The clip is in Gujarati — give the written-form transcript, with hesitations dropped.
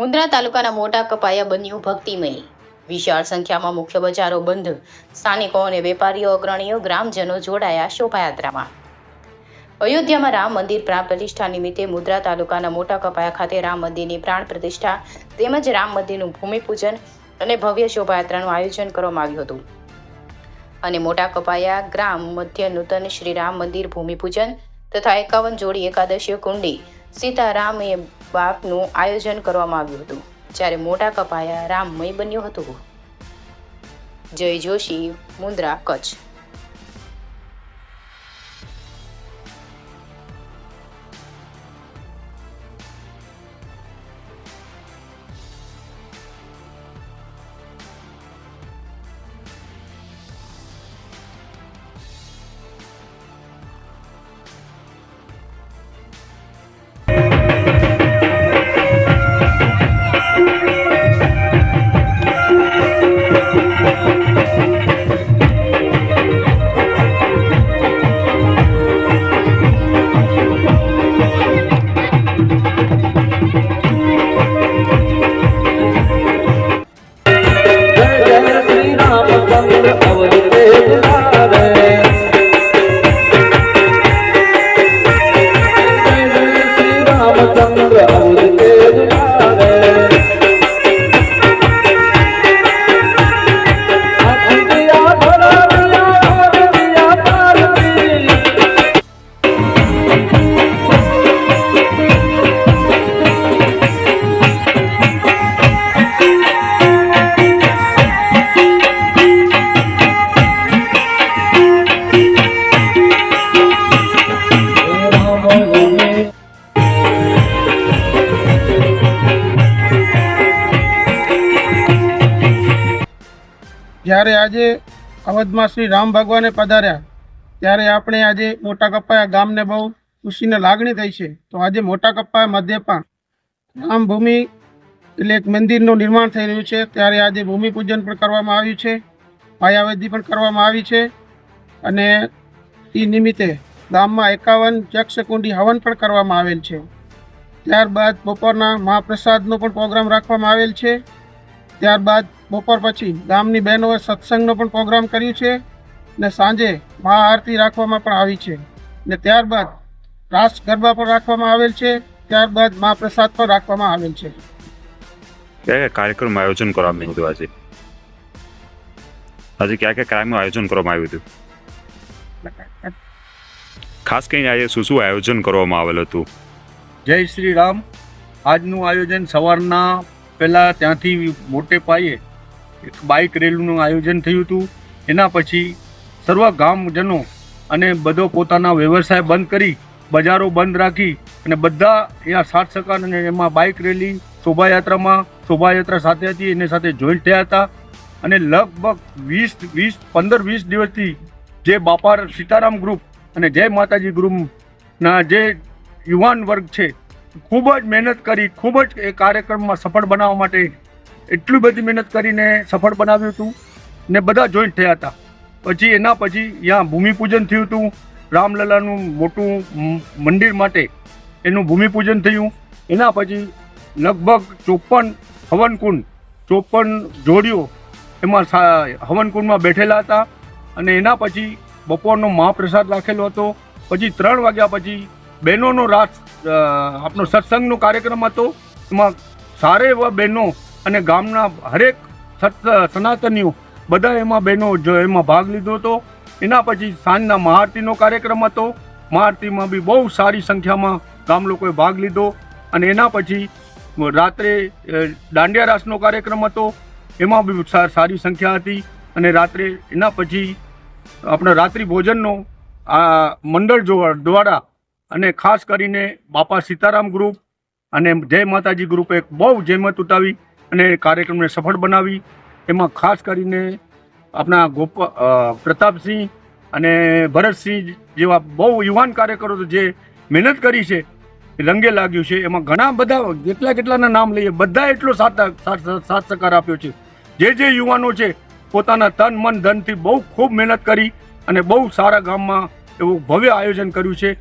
મુન્દ્રા તાલુકાના મોટા કપાયા બન્યું ભક્તિમય. વિશાળ સંખ્યામાં મુખ્ય બજારો બંધ. સ્થાનિકો અને વેપારીઓ, અગ્રણીઓ, ગ્રામજનો જોડાયા શોભાયાત્રામાં. અયોધ્યામાં રામ મંદિર પ્રાણ પ્રતિષ્ઠા નિમિત્તે મુન્દ્રા તાલુકાના મોટા કપાયા ખાતે રામ મંદિરની પ્રાણ પ્રતિષ્ઠા તેમજ રામ મંદિરનું ભૂમિપૂજન અને ભવ્ય શોભાયાત્રાનું આયોજન કરવામાં આવ્યું હતું. અને મોટા કપાયા ગ્રામ મધ્ય નૂતન શ્રી રામ મંદિર ભૂમિપૂજન તથા 51 જોડી એકાદશીય કુંડી સીતારામ એ બાપનું આયોજન કરવામાં આવ્યું હતું. જ્યારે મોટા કપાયા રામમય બન્યું હતું. જય જોશી, મુન્દ્રા, કચ્છ. જ્યારે આજે અવધમાં શ્રી રામ ભગવાને પધાર્યા ત્યારે આપણે આજે મોટા કપાયા ગામને બહુ ખુશીને લાગણી થઈ છે. તો આજે મોટા કપાયા મધ્યમાં રામભૂમિ એટલે એક મંદિરનું નિર્માણ થઈ રહ્યું છે. ત્યારે આજે ભૂમિપૂજન પણ કરવામાં આવ્યું છે, પાયાવિધિ પણ કરવામાં આવી છે અને એ નિમિત્તે ગામમાં 51 યક્ષકુંડી હવન પણ કરવામાં આવેલ છે. ત્યારબાદ બપોરના મહાપ્રસાદનો પણ પ્રોગ્રામ રાખવામાં આવેલ છે. ત્યારબાદ બપોર પછી ગામની બહેનોએ સત્સંગનો પણ પ્રોગ્રામ કર્યું છે ને સાંજે મહાઆરતી રાખવામાં પણ આવી છે ને ત્યારબાદ રાસ ગરબા પણ રાખવામાં આવેલ છે. ત્યારબાદ મહાપ્રસાદ પણ રાખવામાં આવેલ છે. કયા કાર્યક્રમ આયોજન કરવામાં આવ્યું હતું? આજે કયા કાર્યક્રમનું આયોજન કરવામાં આવ્યું હતું? ખાસ કરીને આજે શું આયોજન કરવામાં આવેલું હતું? જય શ્રી રામ. આજનું આયોજન સવારના પહેલાં ત્યાંથી મોટે પાયે એક બાઇક રેલીનું આયોજન થયું હતું. એના પછી સર્વ ગામજનો અને બધો પોતાના વ્યવસાય બંધ કરી, બજારો બંધ રાખી અને બધા અહીંયા સાથ સહકાર અને એમાં બાઇક રેલી શોભાયાત્રા સાથે હતી, એની સાથે જોઈન્ટ થયા હતા. અને લગભગ 15-20 દિવસથી જે બાપા સીતારામ ગ્રુપ અને જય માતાજી ગ્રુપના જે યુવાન વર્ગ છે ખૂબ જ મહેનત કરી, ખૂબ જ એ કાર્યક્રમમાં સફળ બનાવવા માટે એટલી બધી મહેનત કરીને સફળ બનાવ્યું હતું ને બધા જોઈન્ટ થયા હતા. પછી એના પછી અહીંયા ભૂમિપૂજન થયું હતું. રામલલાનું મોટું મંદિર માટે એનું ભૂમિપૂજન થયું. એના પછી લગભગ 54 જોડીઓ એમાં હવનકુંડમાં બેઠેલા હતા અને એના પછી બપોરનો મહાપ્રસાદ રાખેલો હતો. પછી 3 વાગ્યા પછી બહેનોનો રાસ આપણો સત્સંગનો કાર્યક્રમ હતો. એમાં સારે એવા બહેનો અને ગામના હરેક સનાતનીઓ બધા એમાં બહેનો એમાં ભાગ લીધો હતો. એના પછી સાંજના મહાઆરતીનો કાર્યક્રમ હતો. મહાઆરતીમાં બી બહુ સારી સંખ્યામાં ગામ લોકોએ ભાગ લીધો. અને એના પછી રાત્રે દાંડિયા રાસનો કાર્યક્રમ હતો. એમાં બી સારી સંખ્યા હતી. અને રાત્રે એના પછી આપણે રાત્રિ ભોજનનો આ મંડળ દ્વારા અને ખાસ કરીને બાપા સીતારામ ગ્રુપ અને જય માતાજી ગ્રુપે બહુ જહેમત ઉઠાવી અને કાર્યક્રમને સફળ બનાવી. એમાં ખાસ કરીને આપણા પ્રતાપસિંહ અને ભરતસિંહ જેવા બહુ યુવાન કાર્યકરો જે મહેનત કરી છે એ રંગે લાગ્યું છે. એમાં ઘણા બધા કેટલાના નામ લઈએ, બધા એટલો સાથ સહકાર આપ્યો છે. જે યુવાનો છે પોતાના તન મન ધનથી બહુ ખૂબ મહેનત કરી અને બહુ સારા ગામમાં એવું ભવ્ય આયોજન કર્યું છે.